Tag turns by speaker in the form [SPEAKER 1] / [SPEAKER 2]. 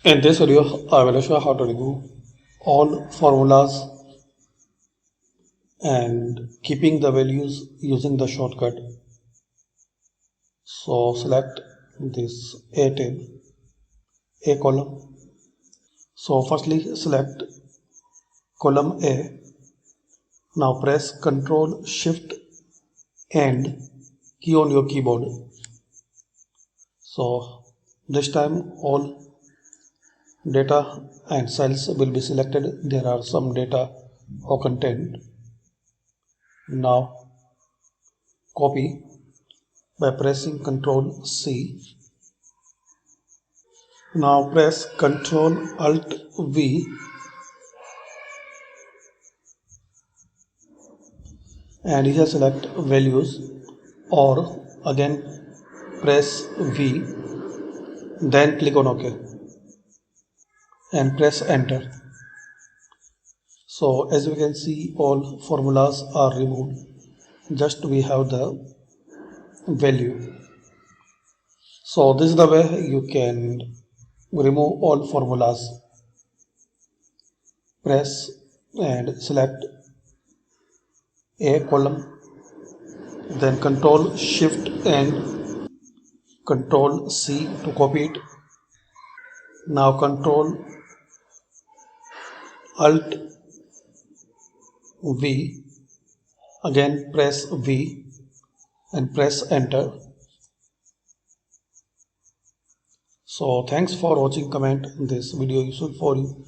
[SPEAKER 1] In this video, I will show how to remove all formulas and keeping the values using the shortcut. So select this A table, A column. So firstly select column A. Now press Ctrl Shift and key on your keyboard. So this time all data and cells will be selected. There are some data or content. Now copy by pressing Ctrl C. Now press Ctrl Alt V and here select values, or again press V, then click on OK and press enter. So as we can see, all formulas are removed, just we have the value. So this is the way you can remove all formulas. Press and select A column, then Control Shift and Control C to copy it. Now Control Alt V, again press V and press enter. So thanks for watching. Comment this video useful for you.